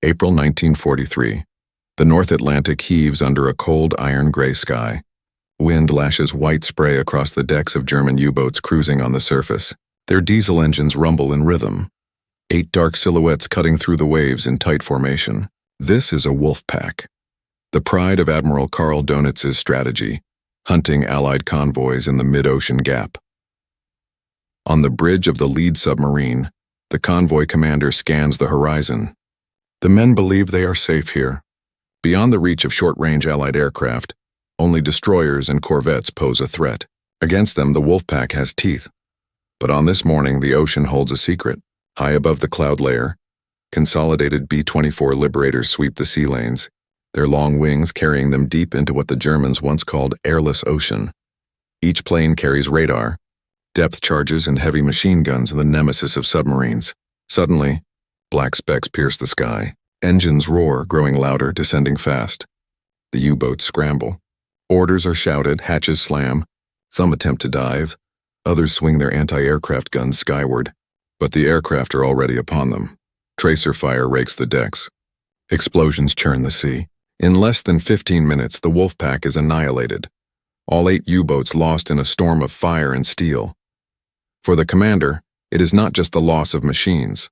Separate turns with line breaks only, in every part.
April 1943. The North Atlantic heaves under a cold iron-gray sky. Wind lashes white spray across the decks of German U-boats cruising on the surface. Their diesel engines rumble in rhythm. 8 dark silhouettes cutting through the waves in tight formation. This is a wolfpack. The pride of Admiral Karl Donitz's strategy, hunting Allied convoys in the mid-ocean gap. On the bridge of the lead submarine, the convoy commander scans the horizon. The men believe they are safe here. Beyond the reach of short-range Allied aircraft, only destroyers and corvettes pose a threat. Against them, the wolfpack has teeth. But on this morning, the ocean holds a secret. High above the cloud layer, consolidated B-24 Liberators sweep the sea lanes, their long wings carrying them deep into what the Germans once called airless ocean. Each plane carries radar, depth charges, and heavy machine guns, the nemesis of submarines. Suddenly, black specks pierce the sky. Engines roar, growing louder, descending fast. The U-boats scramble. Orders are shouted, hatches slam. Some attempt to dive. Others swing their anti-aircraft guns skyward. But the aircraft are already upon them. Tracer fire rakes the decks. Explosions churn the sea. In less than 15 minutes, the wolfpack is annihilated. All 8 U-boats lost in a storm of fire and steel. For the commander, it is not just the loss of machines.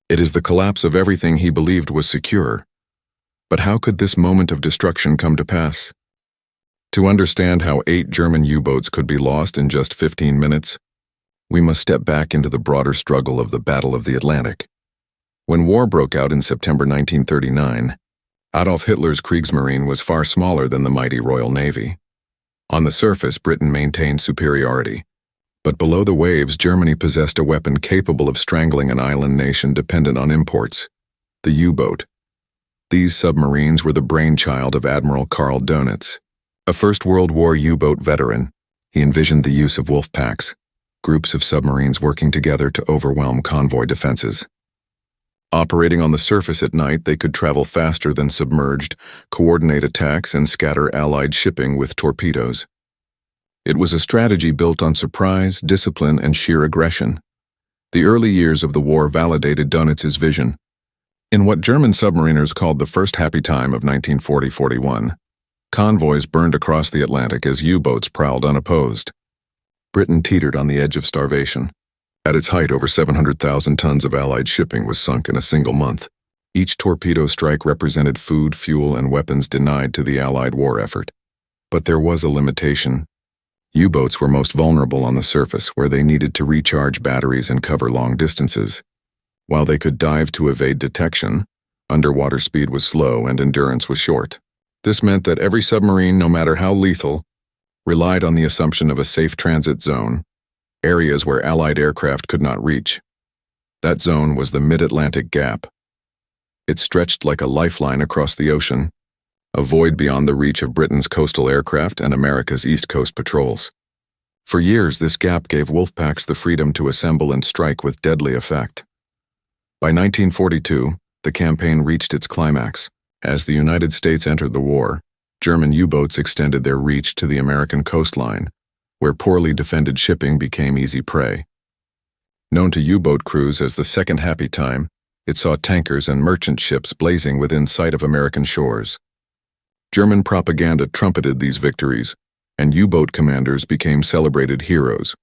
It is the collapse of everything he believed was secure. But how could this moment of destruction come to pass? To understand how 8 German U-boats could be lost in just 15 minutes, we must step back into the broader struggle of the Battle of the Atlantic. When war broke out in September 1939, Adolf Hitler's Kriegsmarine was far smaller than the mighty Royal Navy. On the surface, Britain maintained superiority. But below the waves, Germany possessed a weapon capable of strangling an island nation dependent on imports, the U-boat. These submarines were the brainchild of Admiral Karl Donitz. A First World War U-boat veteran, he envisioned the use of wolfpacks, groups of submarines working together to overwhelm convoy defenses. Operating on the surface at night, they could travel faster than submerged, coordinate attacks, and scatter Allied shipping with torpedoes. It was a strategy built on surprise, discipline, and sheer aggression. The early years of the war validated Donitz's vision. In what German submariners called the first happy time of 1940-41, convoys burned across the Atlantic as U-boats prowled unopposed. Britain teetered on the edge of starvation. At its height, over 700,000 tons of Allied shipping was sunk in a single month. Each torpedo strike represented food, fuel, and weapons denied to the Allied war effort. But there was a limitation. U-boats were most vulnerable on the surface, where they needed to recharge batteries and cover long distances. While they could dive to evade detection, underwater speed was slow and endurance was short. This meant that every submarine, no matter how lethal, relied on the assumption of a safe transit zone, areas where Allied aircraft could not reach. That zone was the mid-Atlantic gap. It stretched like a lifeline across the ocean, a void beyond the reach of Britain's coastal aircraft and America's East Coast patrols. For years, this gap gave wolfpacks the freedom to assemble and strike with deadly effect. By 1942, the campaign reached its climax. As the United States entered the war, German U-boats extended their reach to the American coastline, where poorly defended shipping became easy prey. Known to U-boat crews as the Second Happy Time, it saw tankers and merchant ships blazing within sight of American shores. German propaganda trumpeted these victories, and U-boat commanders became celebrated heroes.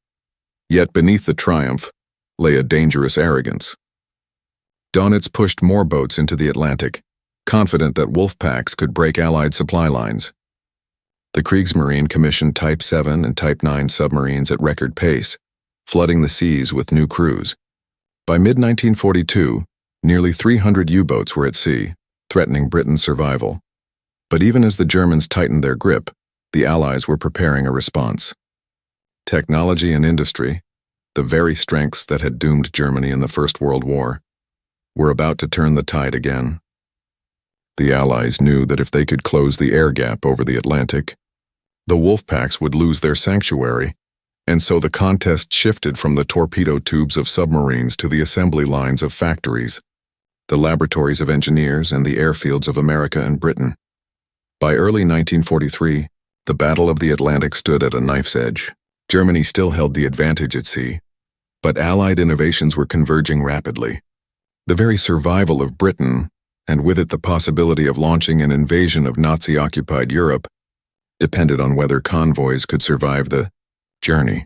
Yet beneath the triumph lay a dangerous arrogance. Donitz pushed more boats into the Atlantic, confident that wolfpacks could break Allied supply lines. The Kriegsmarine commissioned Type 7 and Type 9 submarines at record pace, flooding the seas with new crews. By mid-1942, nearly 300 U-boats were at sea, threatening Britain's survival. But even as the Germans tightened their grip, the Allies were preparing a response. Technology and industry, the very strengths that had doomed Germany in the First World War, were about to turn the tide again. The Allies knew that if they could close the air gap over the Atlantic, the wolfpacks would lose their sanctuary, and so the contest shifted from the torpedo tubes of submarines to the assembly lines of factories, the laboratories of engineers, and the airfields of America and Britain. By early 1943, the Battle of the Atlantic stood at a knife's edge. Germany still held the advantage at sea, but Allied innovations were converging rapidly. The very survival of Britain and with it the possibility of launching an invasion of Nazi-occupied Europe, depended on whether convoys could survive the journey.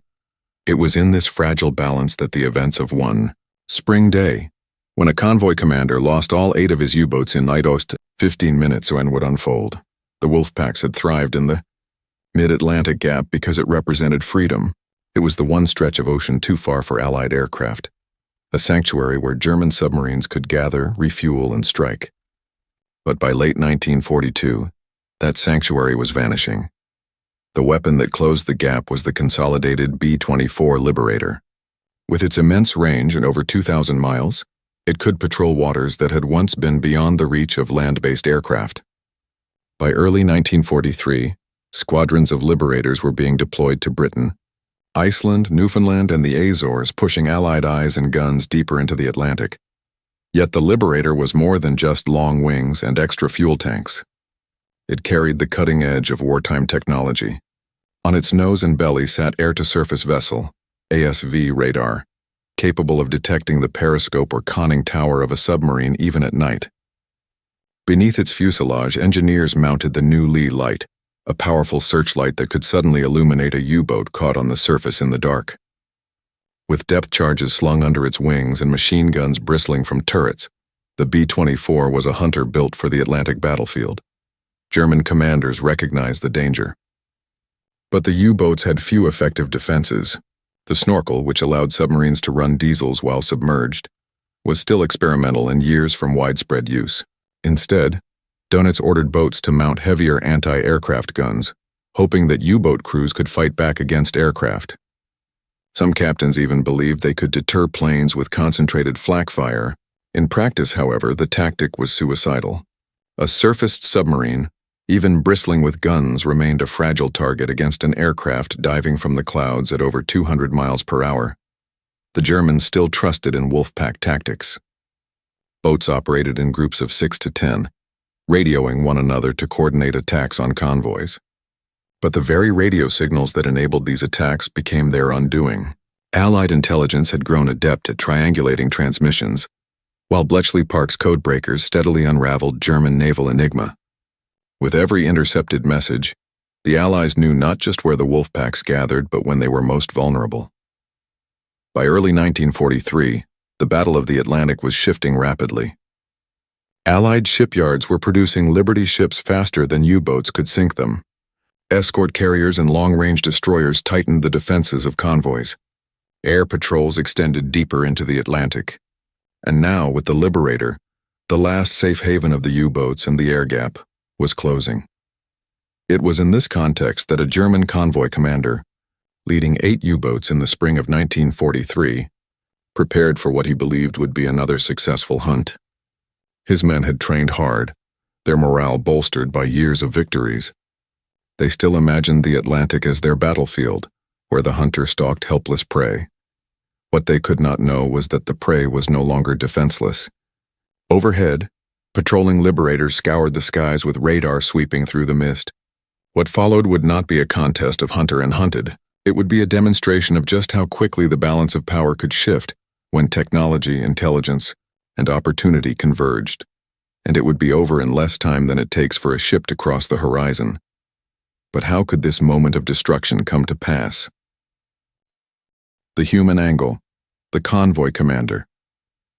It was in this fragile balance that the events of one spring day, when a convoy commander lost all 8 of his U-boats in Night-Ost, 15 minutes when would unfold. The wolfpacks had thrived in the mid-Atlantic gap because it represented freedom. It was the one stretch of ocean too far for Allied aircraft, a sanctuary where German submarines could gather, refuel, and strike. But by late 1942, that sanctuary was vanishing. The weapon that closed the gap was the consolidated B-24 Liberator. With its immense range and over 2,000 miles, it could patrol waters that had once been beyond the reach of land-based aircraft. By early 1943, squadrons of Liberators were being deployed to Britain, Iceland, Newfoundland, and the Azores, pushing Allied eyes and guns deeper into the Atlantic. Yet the Liberator was more than just long wings and extra fuel tanks. It carried the cutting edge of wartime technology. On its nose and belly sat air-to-surface vessel, ASV radar, capable of detecting the periscope or conning tower of a submarine even at night. Beneath its fuselage, engineers mounted the new Lee light, a powerful searchlight that could suddenly illuminate a U-boat caught on the surface in the dark. With depth charges slung under its wings and machine guns bristling from turrets, the B-24 was a hunter built for the Atlantic battlefield. German commanders recognized the danger. But the U-boats had few effective defenses. The snorkel, which allowed submarines to run diesels while submerged, was still experimental and years from widespread use. Instead, Dönitz ordered boats to mount heavier anti-aircraft guns, hoping that U-boat crews could fight back against aircraft. Some captains even believed they could deter planes with concentrated flak fire. In practice, however, the tactic was suicidal. A surfaced submarine, even bristling with guns, remained a fragile target against an aircraft diving from the clouds at over 200 miles per hour. The Germans still trusted in wolfpack tactics. Boats operated in groups of 6 to 10, radioing one another to coordinate attacks on convoys. But the very radio signals that enabled these attacks became their undoing. Allied intelligence had grown adept at triangulating transmissions, while Bletchley Park's codebreakers steadily unraveled German naval enigma. With every intercepted message, the Allies knew not just where the wolfpacks gathered, but when they were most vulnerable. By early 1943, the Battle of the Atlantic was shifting rapidly. Allied shipyards were producing Liberty ships faster than U-boats could sink them. Escort carriers and long-range destroyers tightened the defenses of convoys. Air patrols extended deeper into the Atlantic. And now, with the Liberator, the last safe haven of the U-boats and the air gap was closing. It was in this context that a German convoy commander, leading 8 U-boats in the spring of 1943, prepared for what he believed would be another successful hunt. His men had trained hard, their morale bolstered by years of victories. They still imagined the Atlantic as their battlefield, where the hunter stalked helpless prey. What they could not know was that the prey was no longer defenseless. Overhead, patrolling Liberators scoured the skies with radar sweeping through the mist. What followed would not be a contest of hunter and hunted. It would be a demonstration of just how quickly the balance of power could shift when technology, intelligence, and opportunity converged. And it would be over in less time than it takes for a ship to cross the horizon. But how could this moment of destruction come to pass? The human angle, the convoy commander.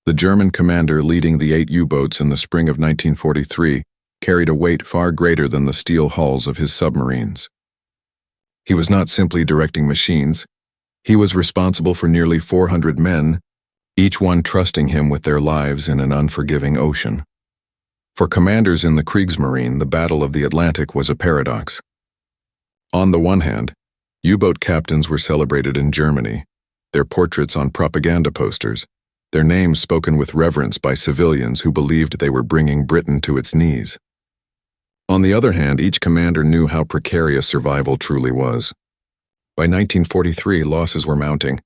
The German commander leading the 8 U-boats in the spring of 1943 carried a weight far greater than the steel hulls of his submarines. He was not simply directing machines. He was responsible for nearly 400 men, each one trusting him with their lives in an unforgiving ocean. For commanders in the Kriegsmarine, the Battle of the Atlantic was a paradox. On the one hand, U-boat captains were celebrated in Germany, their portraits on propaganda posters, their names spoken with reverence by civilians who believed they were bringing Britain to its knees. On the other hand, each commander knew how precarious survival truly was. By 1943, losses were mounting.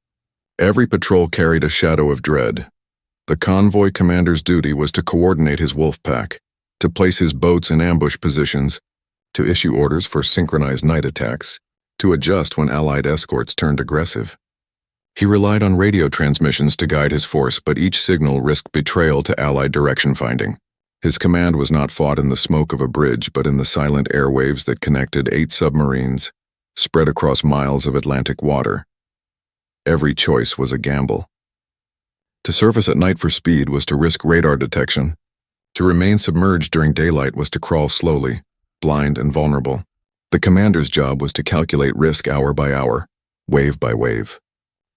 Every patrol carried a shadow of dread. The convoy commander's duty was to coordinate his wolfpack, to place his boats in ambush positions, to issue orders for synchronized night attacks, to adjust when Allied escorts turned aggressive. He relied on radio transmissions to guide his force, but each signal risked betrayal to Allied direction finding. His command was not fought in the smoke of a bridge, but in the silent airwaves that connected 8 submarines, spread across miles of Atlantic water. Every choice was a gamble. To surface at night for speed was to risk radar detection. To remain submerged during daylight was to crawl slowly, blind and vulnerable. The commander's job was to calculate risk hour by hour, wave by wave.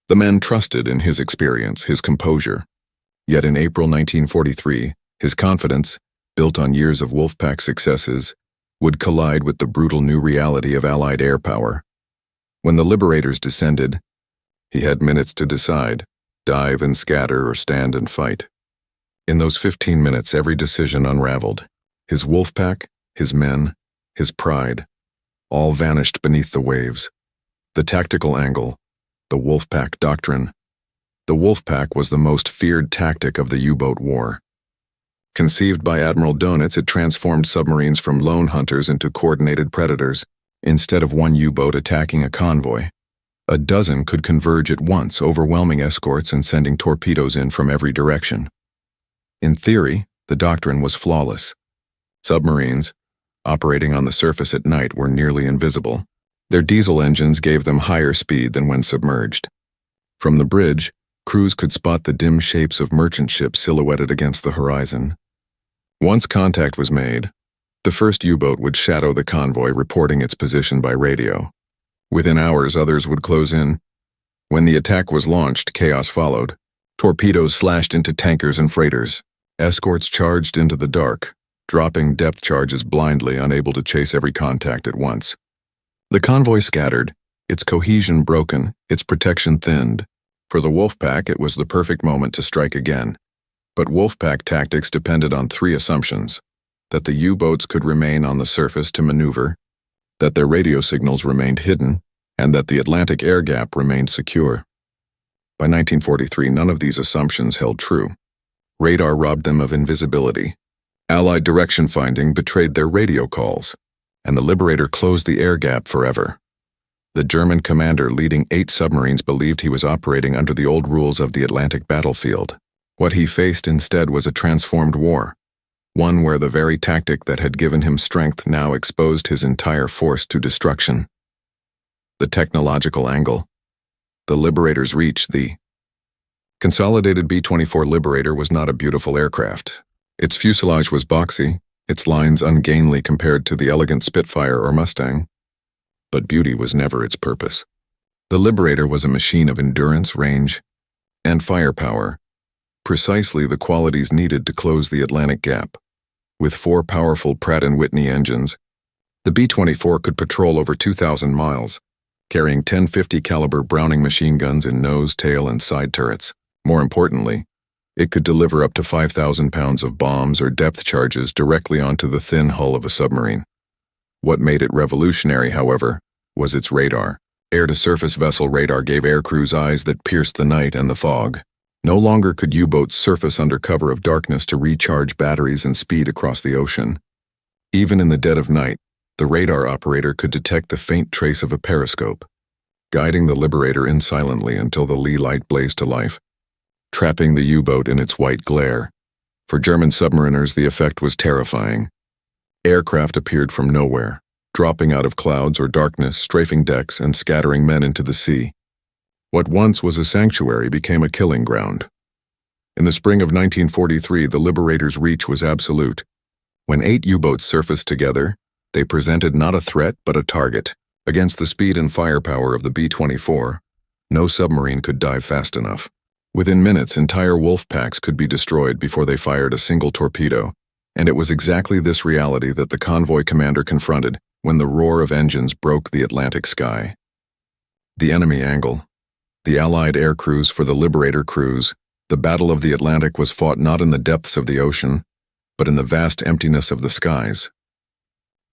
The men trusted in his experience, his composure. Yet in April 1943, his confidence, built on years of wolfpack successes, would collide with the brutal new reality of Allied air power. When the Liberators descended, he had minutes to decide, dive and scatter or stand and fight. In those 15 minutes, every decision unraveled. His wolfpack, his men, his pride, all vanished beneath the waves. The tactical angle, the wolfpack doctrine. The wolfpack was the most feared tactic of the U-boat war. Conceived by Admiral Donitz, it transformed submarines from lone hunters into coordinated predators. Instead of one U-boat attacking a convoy, a dozen could converge at once, overwhelming escorts and sending torpedoes in from every direction. In theory, the doctrine was flawless. Submarines, operating on the surface at night, were nearly invisible. Their diesel engines gave them higher speed than when submerged. From the bridge, crews could spot the dim shapes of merchant ships silhouetted against the horizon. Once contact was made, the first U-boat would shadow the convoy, reporting its position by radio. Within hours, others would close in. When the attack was launched, chaos followed. Torpedoes slashed into tankers and freighters. Escorts charged into the dark, dropping depth charges blindly, unable to chase every contact at once. The convoy scattered, its cohesion broken, its protection thinned. For the wolfpack, it was the perfect moment to strike again. But wolfpack tactics depended on 3 assumptions: that the U-boats could remain on the surface to maneuver, that their radio signals remained hidden, and that the Atlantic air gap remained secure. By 1943, none of these assumptions held true. Radar robbed them of invisibility. Allied direction finding betrayed their radio calls, and the Liberator closed the air gap forever. The German commander leading 8 submarines believed he was operating under the old rules of the Atlantic battlefield. What he faced instead was a transformed war, one where the very tactic that had given him strength now exposed his entire force to destruction. The technological angle. The Liberator's reach. The consolidated B-24 Liberator was not a beautiful aircraft. Its fuselage was boxy, its lines ungainly compared to the elegant Spitfire or Mustang. But beauty was never its purpose. The Liberator was a machine of endurance, range, and firepower, precisely the qualities needed to close the Atlantic gap. With 4 powerful Pratt & Whitney engines, the B-24 could patrol over 2,000 miles, carrying 10.50 caliber Browning machine guns in nose, tail, and side turrets. More importantly, it could deliver up to 5,000 pounds of bombs or depth charges directly onto the thin hull of a submarine. What made it revolutionary, however, was its radar. Air-to-surface vessel radar gave aircrews eyes that pierced the night and the fog. No longer could U-boats surface under cover of darkness to recharge batteries and speed across the ocean. Even in the dead of night, the radar operator could detect the faint trace of a periscope, guiding the Liberator in silently until the lee light blazed to life, trapping the U-boat in its white glare. For German submariners, the effect was terrifying. Aircraft appeared from nowhere, dropping out of clouds or darkness, strafing decks and scattering men into the sea. What once was a sanctuary became a killing ground. In the spring of 1943, the Liberator's reach was absolute. When 8 U-boats surfaced together, they presented not a threat but a target. Against the speed and firepower of the B-24, no submarine could dive fast enough. Within minutes, entire wolf packs could be destroyed before they fired a single torpedo, and it was exactly this reality that the convoy commander confronted when the roar of engines broke the Atlantic sky. The enemy angle. The Allied air crews for the Liberator crews. The Battle of the Atlantic was fought not in the depths of the ocean, but in the vast emptiness of the skies.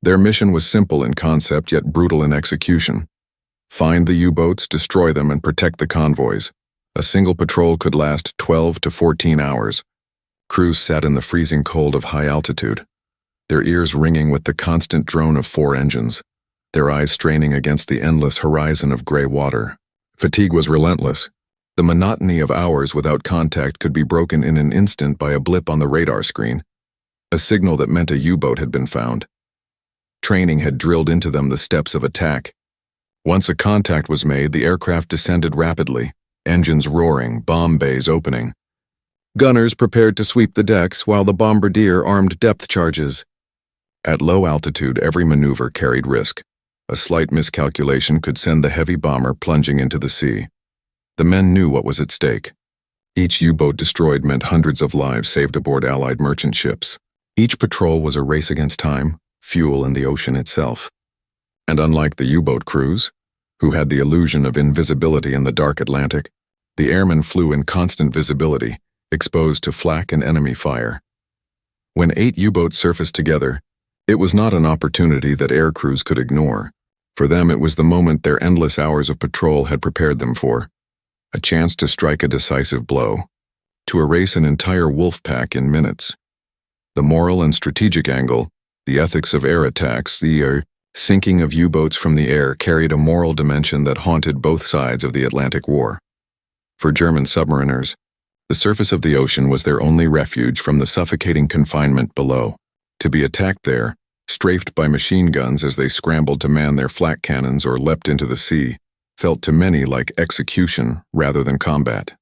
Their mission was simple in concept yet brutal in execution. Find the U-boats, destroy them, and protect the convoys. A single patrol could last 12 to 14 hours. Crews sat in the freezing cold of high altitude, their ears ringing with the constant drone of 4 engines, their eyes straining against the endless horizon of gray water. Fatigue was relentless. The monotony of hours without contact could be broken in an instant by a blip on the radar screen. a signal that meant a U-boat had been found. Training had drilled into them the steps of attack. Once a contact was made, the aircraft descended rapidly, engines roaring, bomb bays opening. Gunners prepared to sweep the decks while the bombardier armed depth charges. At low altitude, every maneuver carried risk. A slight miscalculation could send the heavy bomber plunging into the sea. The men knew what was at stake. Each U-boat destroyed meant hundreds of lives saved aboard Allied merchant ships. Each patrol was a race against time, fuel, and the ocean itself. And unlike the U-boat crews, who had the illusion of invisibility in the dark Atlantic, the airmen flew in constant visibility, exposed to flak and enemy fire. When 8 U-boats surfaced together, it was not an opportunity that air crews could ignore. For them, it was the moment their endless hours of patrol had prepared them for. A chance to strike a decisive blow, to erase an entire wolfpack in minutes. The moral and strategic angle, the ethics of air attacks, the sinking of U-boats from the air carried a moral dimension that haunted both sides of the Atlantic War. For German submariners, the surface of the ocean was their only refuge from the suffocating confinement below. To be attacked there, strafed by machine guns as they scrambled to man their flak cannons or leapt into the sea, felt to many like execution rather than combat.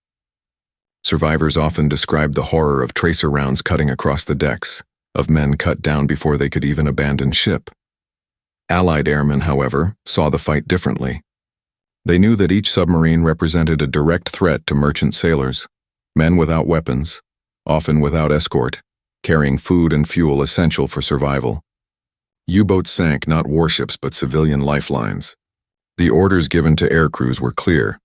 Survivors often described the horror of tracer rounds cutting across the decks, of men cut down before they could even abandon ship. Allied airmen, however, saw the fight differently. They knew that each submarine represented a direct threat to merchant sailors, men without weapons, often without escort, carrying food and fuel essential for survival. U-boats sank not warships but civilian lifelines. The orders given to air crews were clear: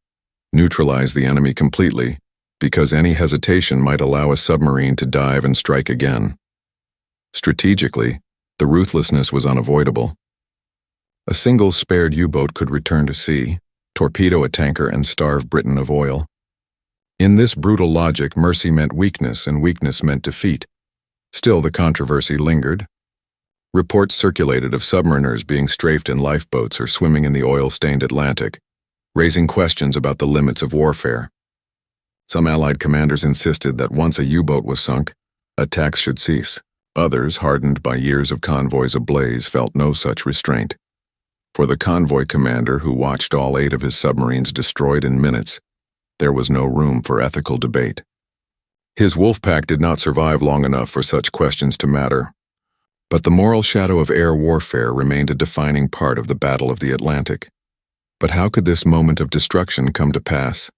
neutralize the enemy completely, because any hesitation might allow a submarine to dive and strike again. Strategically, the ruthlessness was unavoidable. A single spared U-boat could return to sea, torpedo a tanker, and starve Britain of oil. In this brutal logic, mercy meant weakness, and weakness meant defeat. Still, the controversy lingered. Reports circulated of submariners being strafed in lifeboats or swimming in the oil-stained Atlantic, raising questions about the limits of warfare. Some Allied commanders insisted that once a U-boat was sunk, attacks should cease. Others, hardened by years of convoys ablaze, felt no such restraint. For the convoy commander, who watched all 8 of his submarines destroyed in minutes, there was no room for ethical debate. His wolfpack did not survive long enough for such questions to matter. But the moral shadow of air warfare remained a defining part of the Battle of the Atlantic. But how could this moment of destruction come to pass?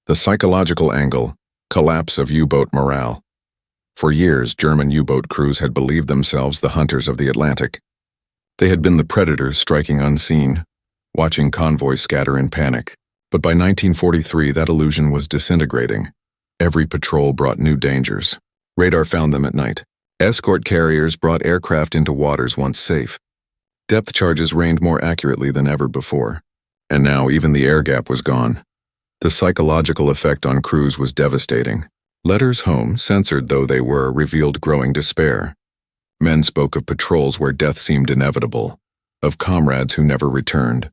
The psychological angle: collapse of U-boat morale. For years, German U-boat crews had believed themselves the hunters of the Atlantic. They had been the predators striking unseen, watching convoys scatter in panic. But by 1943, that illusion was disintegrating. Every patrol brought new dangers. Radar found them at night. Escort carriers brought aircraft into waters once safe. Depth charges reigned more accurately than ever before. And now even the air gap was gone. The psychological effect on crews was devastating. Letters home, censored though they were, revealed growing despair. Men spoke of patrols where death seemed inevitable, of comrades who never returned,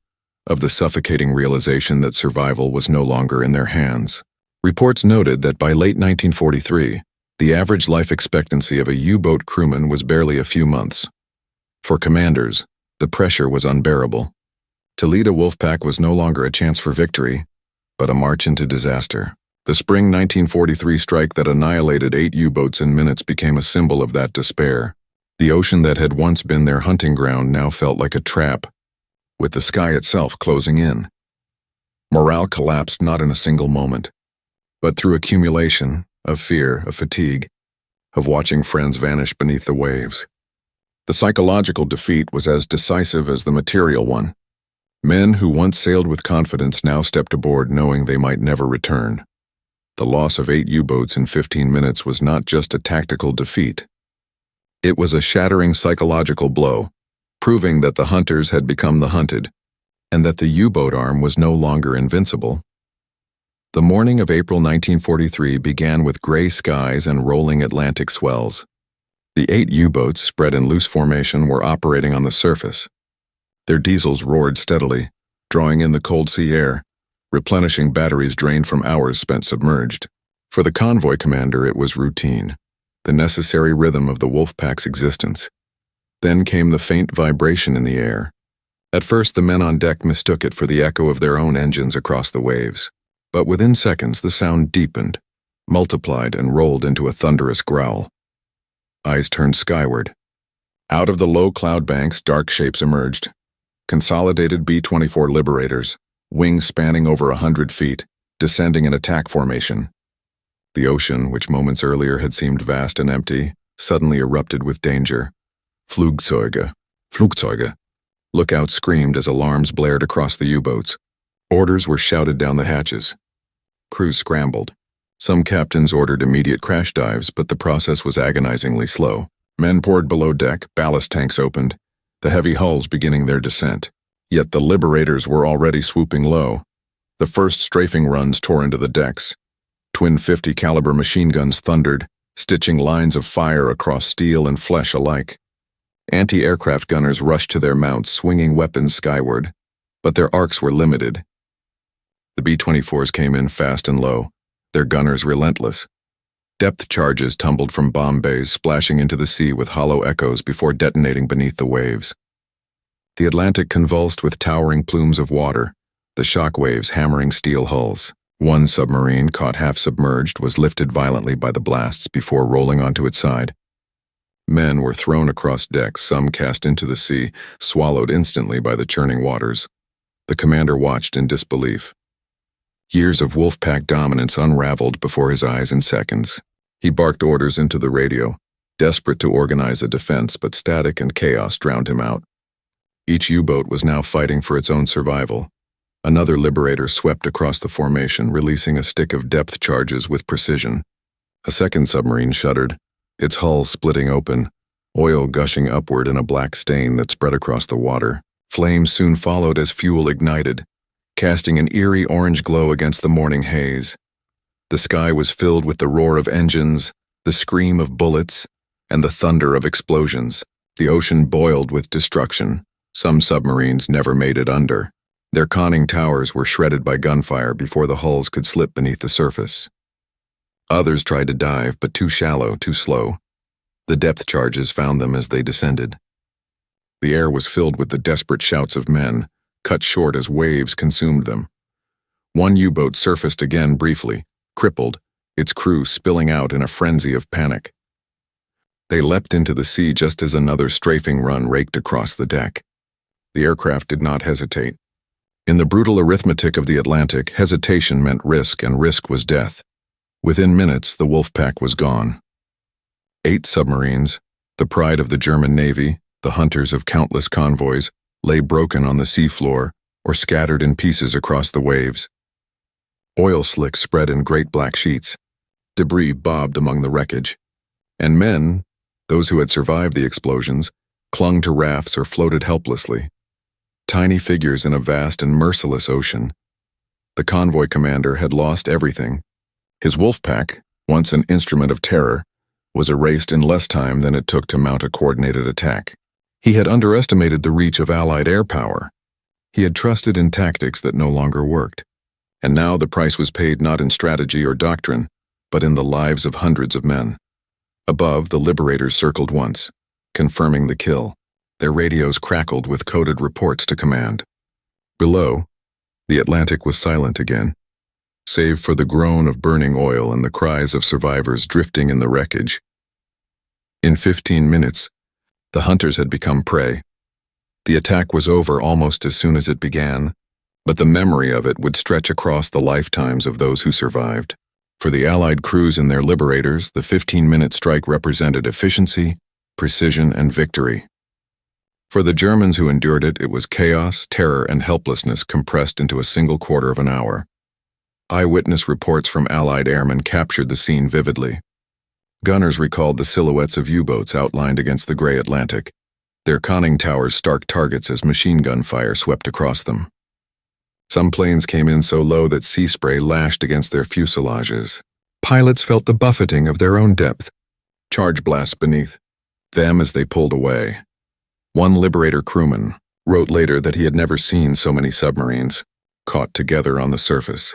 of the suffocating realization that survival was no longer in their hands. Reports noted that by late 1943, the average life expectancy of a U-boat crewman was barely a few months. For commanders, the pressure was unbearable. To lead a wolfpack was no longer a chance for victory, but a march into disaster. The spring 1943 strike that annihilated 8 U-boats in minutes became a symbol of that despair. The ocean that had once been their hunting ground now felt like a trap, with the sky itself closing in. Morale collapsed not in a single moment, but through accumulation of fear, of fatigue, of watching friends vanish beneath the waves. The psychological defeat was as decisive as the material one. Men who once sailed with confidence now stepped aboard knowing they might never return. The loss of 8 U-boats in 15 minutes was not just a tactical defeat. It was a shattering psychological blow, proving that the hunters had become the hunted, and that the U-boat arm was no longer invincible. The morning of April 1943 began with gray skies and rolling Atlantic swells. The 8 U-boats, spread in loose formation, were operating on the surface. Their diesels roared steadily, drawing in the cold sea air, replenishing batteries drained from hours spent submerged. For the convoy commander, it was routine. the necessary rhythm of the wolfpack's existence. Then came the faint vibration in the air. At first, the men on deck mistook it for the echo of their own engines across the waves. But within seconds, the sound deepened, multiplied, and rolled into a thunderous growl. Eyes turned skyward. Out of the low cloud banks, dark shapes emerged. Consolidated B-24 Liberators, wings spanning over 100 feet, descending in attack formation. The ocean, which moments earlier had seemed vast and empty, suddenly erupted with danger. Flugzeuge. Flugzeuge. Lookouts screamed as alarms blared across the U-boats. Orders were shouted down the hatches. Crews scrambled. Some captains ordered immediate crash dives, but the process was agonizingly slow. Men poured below deck, ballast tanks opened, the heavy hulls beginning their descent. Yet the Liberators were already swooping low. The first strafing runs tore into the decks. Twin 50 caliber machine guns thundered, stitching lines of fire across steel and flesh alike. Anti-aircraft gunners rushed to their mounts, swinging weapons skyward, but their arcs were limited. The B-24s came in fast and low, their gunners relentless. Depth charges tumbled from bomb bays, splashing into the sea with hollow echoes before detonating beneath the waves. The Atlantic convulsed with towering plumes of water, the shock waves hammering steel hulls. One submarine, caught half submerged, was lifted violently by the blasts before rolling onto its side. Men were thrown across decks, some cast into the sea, swallowed instantly by the churning waters. The commander watched in disbelief. Years of wolfpack dominance unraveled before his eyes in seconds. He barked orders into the radio, desperate to organize a defense, but static and chaos drowned him out. Each U-boat was now fighting for its own survival. Another Liberator swept across the formation, releasing a stick of depth charges with precision. A second submarine shuddered, its hull splitting open, oil gushing upward in a black stain that spread across the water. Flames soon followed as fuel ignited, casting an eerie orange glow against the morning haze. The sky was filled with the roar of engines, the scream of bullets, and the thunder of explosions. The ocean boiled with destruction. Some submarines never made it under. Their conning towers were shredded by gunfire before the hulls could slip beneath the surface. Others tried to dive, but too shallow, too slow. The depth charges found them as they descended. The air was filled with the desperate shouts of men, cut short as waves consumed them. One U-boat surfaced again briefly, crippled, its crew spilling out in a frenzy of panic. They leapt into the sea just as another strafing run raked across the deck. The aircraft did not hesitate. In the brutal arithmetic of the Atlantic, hesitation meant risk, and risk was death. Within minutes, the wolfpack was gone. 8 submarines, the pride of the German Navy, the hunters of countless convoys, lay broken on the seafloor or scattered in pieces across the waves. Oil slicks spread in great black sheets. Debris bobbed among the wreckage. And men, those who had survived the explosions, clung to rafts or floated helplessly. Tiny figures in a vast and merciless ocean. The convoy commander had lost everything. His wolfpack, once an instrument of terror, was erased in less time than it took to mount a coordinated attack. He had underestimated the reach of Allied air power. He had trusted in tactics that no longer worked. And now the price was paid not in strategy or doctrine, but in the lives of hundreds of men. Above, the Liberators circled once, confirming the kill. Their radios crackled with coded reports to command. Below, the Atlantic was silent again, save for the groan of burning oil and the cries of survivors drifting in the wreckage. In 15 minutes, the hunters had become prey. The attack was over almost as soon as it began, but the memory of it would stretch across the lifetimes of those who survived. For the Allied crews and their Liberators, the 15-minute strike represented efficiency, precision, and victory. For the Germans who endured it, it was chaos, terror, and helplessness compressed into a single quarter of an hour. Eyewitness reports from Allied airmen captured the scene vividly. Gunners recalled the silhouettes of U-boats outlined against the gray Atlantic, their conning towers stark targets as machine gun fire swept across them. Some planes came in so low that sea spray lashed against their fuselages. Pilots felt the buffeting of their own depth, charge blasts beneath them as they pulled away. One Liberator crewman wrote later that he had never seen so many submarines caught together on the surface,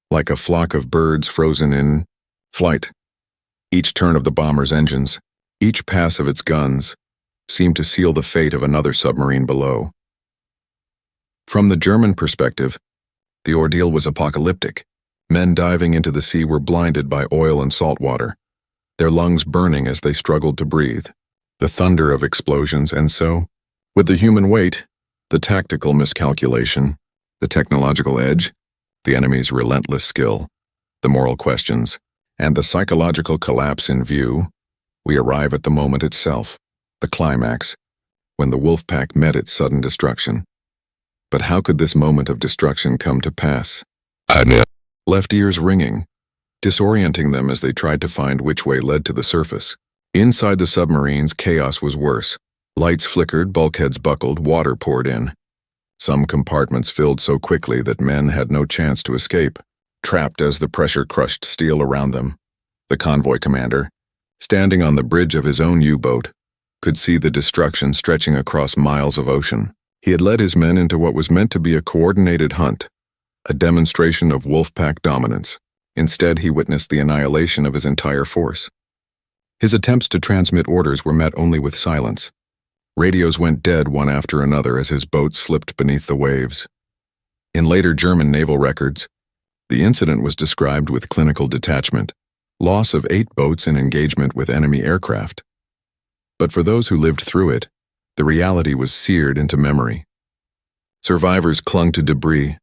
like a flock of birds frozen in flight. Each turn of the bomber's engines, each pass of its guns, seemed to seal the fate of another submarine below. From the German perspective, the ordeal was apocalyptic. Men diving into the sea were blinded by oil and salt water, their lungs burning as they struggled to breathe. The thunder of explosions, and so, with the human weight, the tactical miscalculation, the technological edge, the enemy's relentless skill, the moral questions, and the psychological collapse in view, we arrive at the moment itself, the climax, when the wolfpack met its sudden destruction. But how could this moment of destruction come to pass? Left ears ringing, disorienting them as they tried to find which way led to the surface. Inside the submarines, chaos was worse. Lights flickered, bulkheads buckled, water poured in. Some compartments filled so quickly that men had no chance to escape, trapped as the pressure crushed steel around them. The convoy commander, standing on the bridge of his own U-boat, could see the destruction stretching across miles of ocean. He had led his men into what was meant to be a coordinated hunt, a demonstration of wolfpack dominance. Instead, he witnessed the annihilation of his entire force. His attempts to transmit orders were met only with silence. Radios went dead one after another as his boat slipped beneath the waves. In later German naval records, the incident was described with clinical detachment, loss of 8 boats in engagement with enemy aircraft. But for those who lived through it, the reality was seared into memory. Survivors clung to debris,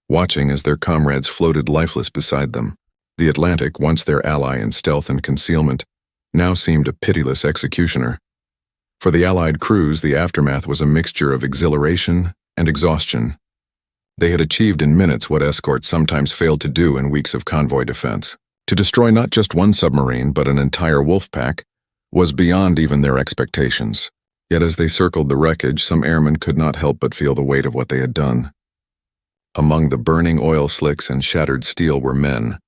watching as their comrades floated lifeless beside them. The Atlantic, once their ally in stealth and concealment, now seemed a pitiless executioner. For the Allied crews, the aftermath was a mixture of exhilaration and exhaustion. They had achieved in minutes what escorts sometimes failed to do in weeks of convoy defense. To destroy not just one submarine, but an entire wolfpack, was beyond even their expectations. Yet as they circled the wreckage, some airmen could not help but feel the weight of what they had done. Among the burning oil slicks and shattered steel were men,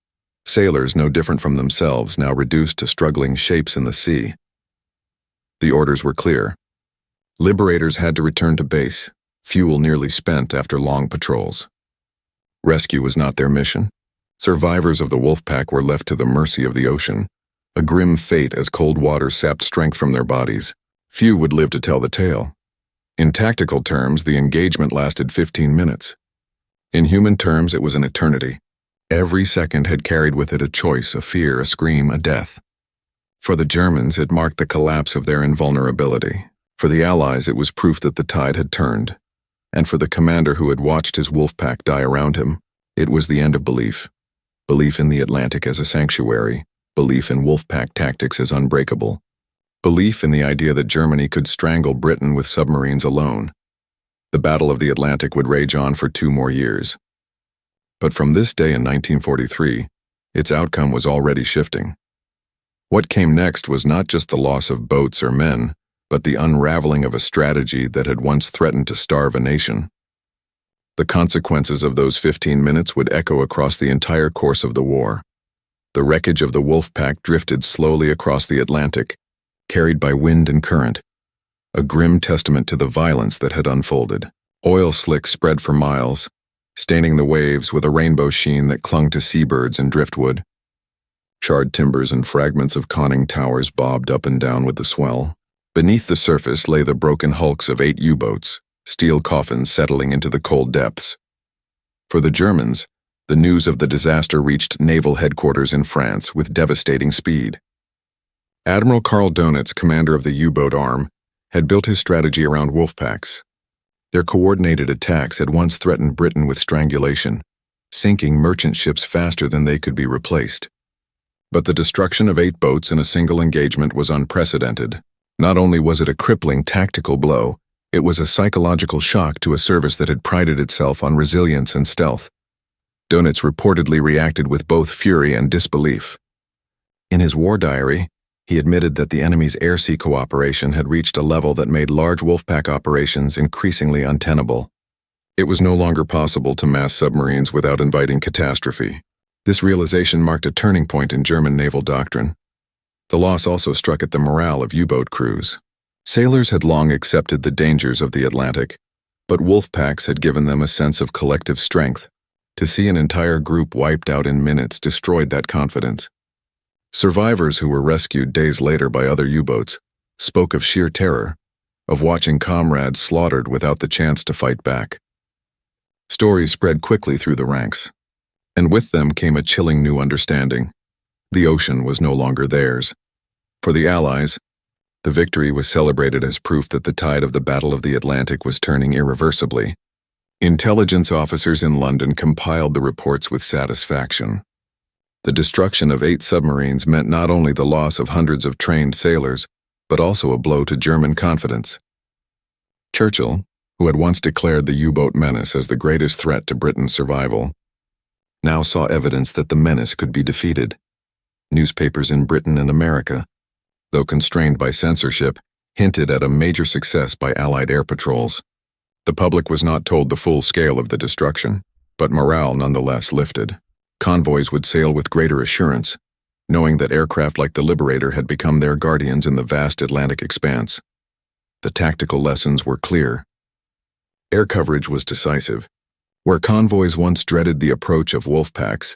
sailors no different from themselves, now reduced to struggling shapes in the sea. The orders were clear. Liberators had to return to base, fuel nearly spent after long patrols. Rescue was not their mission. Survivors of the wolfpack were left to the mercy of the ocean, a grim fate as cold water sapped strength from their bodies. Few would live to tell the tale. In tactical terms, the engagement lasted 15 minutes. In human terms, it was an eternity. Every second had carried with it a choice, a fear, a scream, a death. For the Germans, it marked the collapse of their invulnerability. For the Allies, it was proof that the tide had turned. And for the commander who had watched his wolfpack die around him, it was the end of belief. Belief in the Atlantic as a sanctuary, belief in wolfpack tactics as unbreakable, belief in the idea that Germany could strangle Britain with submarines alone. The Battle of the Atlantic would rage on for 2 more years. But from this day in 1943, its outcome was already shifting. What came next was not just the loss of boats or men, but the unraveling of a strategy that had once threatened to starve a nation. The consequences of those 15 minutes would echo across the entire course of the war. The wreckage of the wolfpack drifted slowly across the Atlantic, carried by wind and current, a grim testament to the violence that had unfolded. Oil slicks spread for miles, staining the waves with a rainbow sheen that clung to seabirds and driftwood. Charred timbers and fragments of conning towers bobbed up and down with the swell. Beneath the surface lay the broken hulks of 8 U-boats, steel coffins settling into the cold depths. For the Germans, the news of the disaster reached naval headquarters in France with devastating speed. Admiral Karl Dönitz, commander of the U-boat arm, had built his strategy around wolfpacks. Their coordinated attacks had once threatened Britain with strangulation, sinking merchant ships faster than they could be replaced. But the destruction of 8 boats in a single engagement was unprecedented. Not only was it a crippling tactical blow, it was a psychological shock to a service that had prided itself on resilience and stealth. Dönitz reportedly reacted with both fury and disbelief. In his war diary, he admitted that the enemy's air-sea cooperation had reached a level that made large wolfpack operations increasingly untenable. It was no longer possible to mass submarines without inviting catastrophe. This realization marked a turning point in German naval doctrine. The loss also struck at the morale of U-boat crews. Sailors had long accepted the dangers of the Atlantic, but wolfpacks had given them a sense of collective strength. To see an entire group wiped out in minutes destroyed that confidence. Survivors who were rescued days later by other U-boats spoke of sheer terror, of watching comrades slaughtered without the chance to fight back. Stories spread quickly through the ranks, and with them came a chilling new understanding. The ocean was no longer theirs. For the Allies, the victory was celebrated as proof that the tide of the Battle of the Atlantic was turning irreversibly. Intelligence officers in London compiled the reports with satisfaction. The destruction of 8 submarines meant not only the loss of hundreds of trained sailors, but also a blow to German confidence. Churchill, who had once declared the U-boat menace as the greatest threat to Britain's survival, now saw evidence that the menace could be defeated. Newspapers in Britain and America, though constrained by censorship, hinted at a major success by Allied air patrols. The public was not told the full scale of the destruction, but morale nonetheless lifted. Convoys would sail with greater assurance, knowing that aircraft like the Liberator had become their guardians in the vast Atlantic expanse. The tactical lessons were clear. Air coverage was decisive. Where convoys once dreaded the approach of wolfpacks,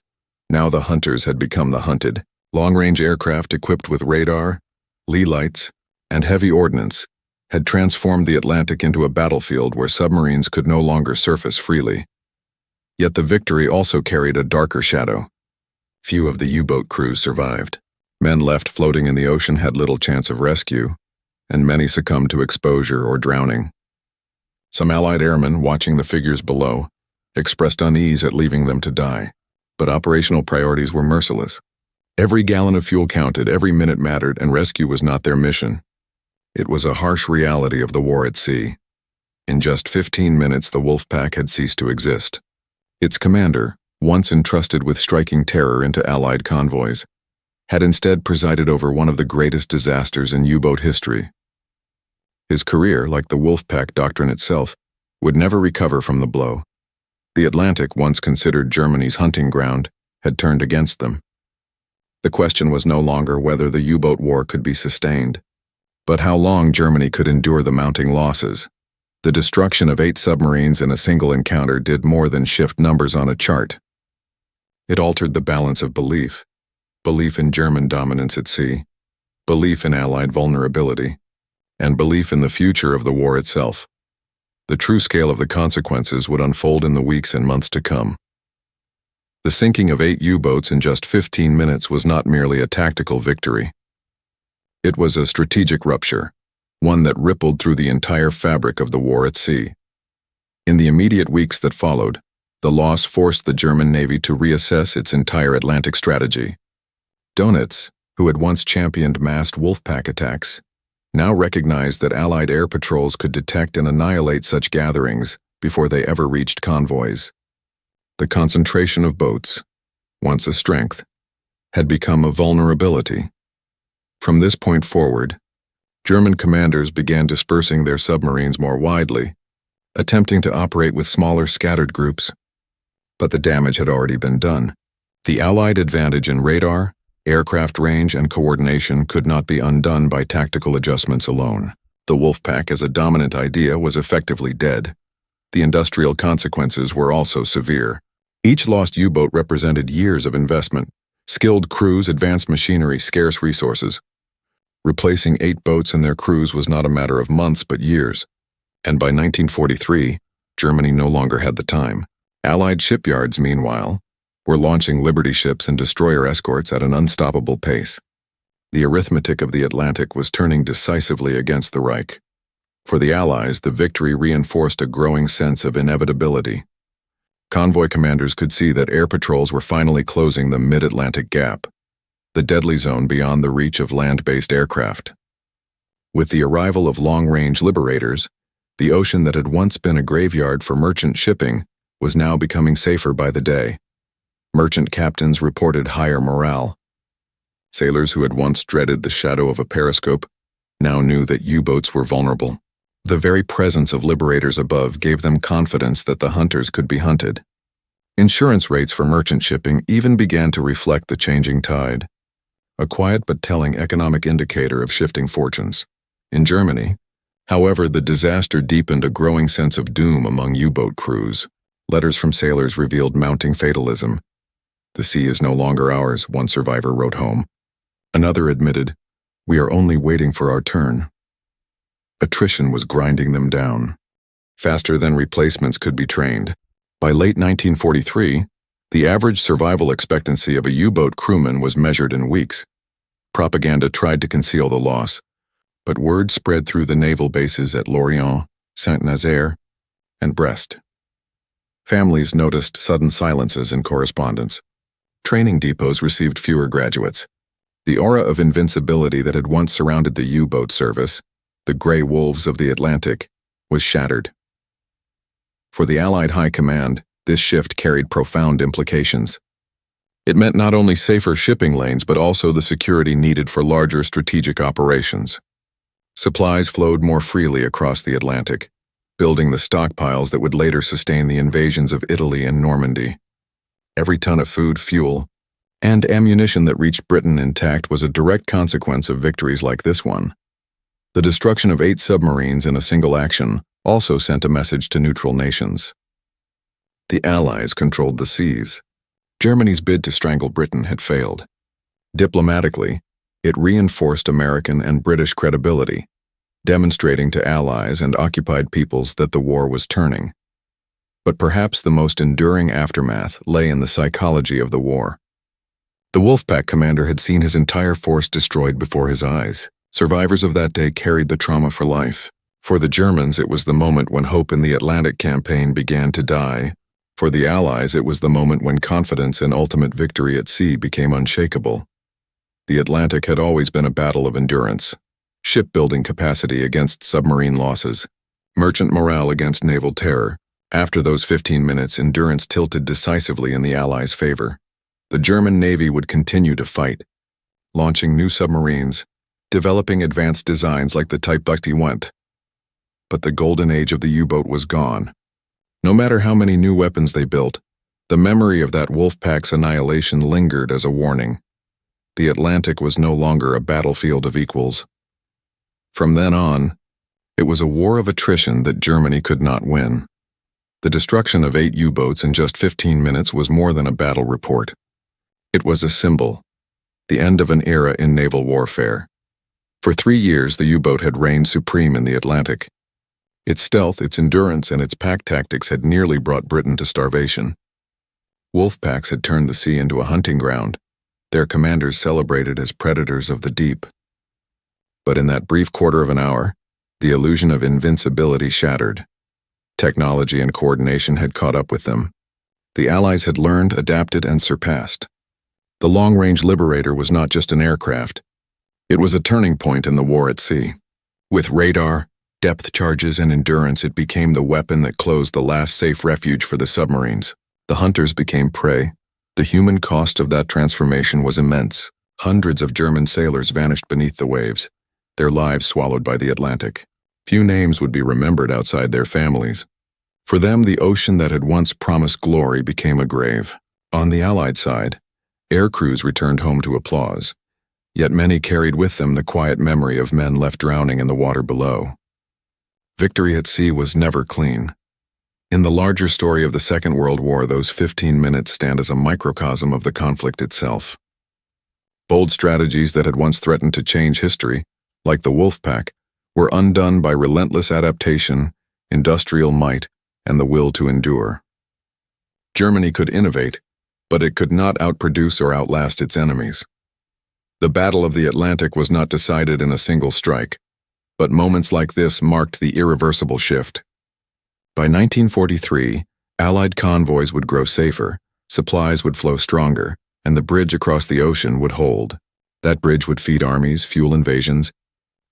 now the hunters had become the hunted. Long-range aircraft equipped with radar, lee lights, and heavy ordnance had transformed the Atlantic into a battlefield where submarines could no longer surface freely. Yet the victory also carried a darker shadow. Few of the U-boat crews survived. Men left floating in the ocean had little chance of rescue, and many succumbed to exposure or drowning. Some Allied airmen, watching the figures below, expressed unease at leaving them to die, but operational priorities were merciless. Every gallon of fuel counted, every minute mattered, and rescue was not their mission. It was a harsh reality of the war at sea. In just 15 minutes, the wolfpack had ceased to exist. Its commander, once entrusted with striking terror into Allied convoys, had instead presided over one of the greatest disasters in U-boat history. His career, like the wolfpack doctrine itself, would never recover from the blow. The Atlantic, once considered Germany's hunting ground, had turned against them. The question was no longer whether the U-boat war could be sustained, but how long Germany could endure the mounting losses. The destruction of 8 submarines in a single encounter did more than shift numbers on a chart. It altered the balance of belief. Belief in German dominance at sea, belief in Allied vulnerability, and belief in the future of the war itself. The true scale of the consequences would unfold in the weeks and months to come. The sinking of 8 U-boats in just 15 minutes was not merely a tactical victory. It was a strategic rupture, one that rippled through the entire fabric of the war at sea. In the immediate weeks that followed, the loss forced the German Navy to reassess its entire Atlantic strategy. Dönitz, who had once championed massed wolfpack attacks, now recognized that Allied air patrols could detect and annihilate such gatherings before they ever reached convoys. The concentration of boats, once a strength, had become a vulnerability. From this point forward, German commanders began dispersing their submarines more widely, attempting to operate with smaller scattered groups. But the damage had already been done. The Allied advantage in radar, aircraft range, and coordination could not be undone by tactical adjustments alone. The wolfpack as a dominant idea was effectively dead. The industrial consequences were also severe. Each lost U-boat represented years of investment, skilled crews, advanced machinery, scarce resources. Replacing 8 boats and their crews was not a matter of months but years, and by 1943, Germany no longer had the time. Allied shipyards, meanwhile, were launching Liberty ships and destroyer escorts at an unstoppable pace. The arithmetic of the Atlantic was turning decisively against the Reich. For the Allies, the victory reinforced a growing sense of inevitability. Convoy commanders could see that air patrols were finally closing the mid-Atlantic gap, the deadly zone beyond the reach of land-based aircraft. With the arrival of long-range Liberators, the ocean that had once been a graveyard for merchant shipping was now becoming safer by the day. Merchant captains reported higher morale. Sailors who had once dreaded the shadow of a periscope now knew that U-boats were vulnerable. The very presence of Liberators above gave them confidence that the hunters could be hunted. Insurance rates for merchant shipping even began to reflect the changing tide, a quiet but telling economic indicator of shifting fortunes. In Germany, however, the disaster deepened a growing sense of doom among U-boat crews. Letters from sailors revealed mounting fatalism. "The sea is no longer ours," one survivor wrote home. Another admitted, "We are only waiting for our turn." Attrition was grinding them down. Faster than replacements could be trained. By late 1943, the average survival expectancy of a U-boat crewman was measured in weeks. Propaganda tried to conceal the loss, but word spread through the naval bases at Lorient, Saint-Nazaire, and Brest. Families noticed sudden silences in correspondence. Training depots received fewer graduates. The aura of invincibility that had once surrounded the U-boat service, the gray wolves of the Atlantic, was shattered. For the Allied High Command, this shift carried profound implications. It meant not only safer shipping lanes but also the security needed for larger strategic operations. Supplies flowed more freely across the Atlantic, building the stockpiles that would later sustain the invasions of Italy and Normandy. Every ton of food, fuel, and ammunition that reached Britain intact was a direct consequence of victories like this one. The destruction of 8 submarines in a single action also sent a message to neutral nations. The Allies controlled the seas. Germany's bid to strangle Britain had failed. Diplomatically, it reinforced American and British credibility, demonstrating to allies and occupied peoples that the war was turning. But perhaps the most enduring aftermath lay in the psychology of the war. The wolfpack commander had seen his entire force destroyed before his eyes. Survivors of that day carried the trauma for life. For the Germans, it was the moment when hope in the Atlantic campaign began to die. For the Allies, it was the moment when confidence in ultimate victory at sea became unshakable. The Atlantic had always been a battle of endurance. Shipbuilding capacity against submarine losses. Merchant morale against naval terror. After those 15 minutes, endurance tilted decisively in the Allies' favor. The German Navy would continue to fight, launching new submarines, developing advanced designs like the Type WWII. But the golden age of the U-boat was gone. No matter how many new weapons they built, the memory of that wolfpack's annihilation lingered as a warning. The Atlantic was no longer a battlefield of equals. From then on, it was a war of attrition that Germany could not win. The destruction of 8 U-boats in just 15 minutes was more than a battle report. It was a symbol, the end of an era in naval warfare. For 3 years, the U-boat had reigned supreme in the Atlantic. Its stealth, its endurance, and its pack tactics had nearly brought Britain to starvation. Wolfpacks had turned the sea into a hunting ground, their commanders celebrated as predators of the deep. But in that brief quarter of an hour, the illusion of invincibility shattered. Technology and coordination had caught up with them. The Allies had learned, adapted, and surpassed. The long-range Liberator was not just an aircraft. It was a turning point in the war at sea. With radar, depth charges, and endurance, it became the weapon that closed the last safe refuge for the submarines. The hunters became prey. The human cost of that transformation was immense. Hundreds of German sailors vanished beneath the waves, their lives swallowed by the Atlantic. Few names would be remembered outside their families. For them, the ocean that had once promised glory became a grave. On the Allied side, air crews returned home to applause, yet many carried with them the quiet memory of men left drowning in the water below. Victory at sea was never clean. In the larger story of the Second World War, those 15 minutes stand as a microcosm of the conflict itself. Bold strategies that had once threatened to change history, like the Wolfpack, were undone by relentless adaptation, industrial might, and the will to endure. Germany could innovate, but it could not outproduce or outlast its enemies. The Battle of the Atlantic was not decided in a single strike, but moments like this marked the irreversible shift. By 1943, Allied convoys would grow safer, supplies would flow stronger, and the bridge across the ocean would hold. That bridge would feed armies, fuel invasions,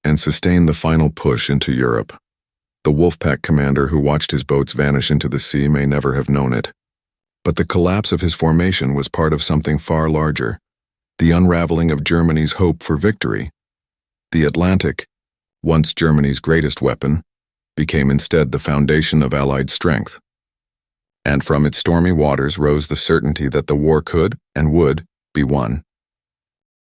and sustain the final push into Europe. The Wolfpack commander who watched his boats vanish into the sea may never have known it. But the collapse of his formation was part of something far larger, the unraveling of Germany's hope for victory. The Atlantic, once Germany's greatest weapon, became instead the foundation of Allied strength. And from its stormy waters rose the certainty that the war could and would be won.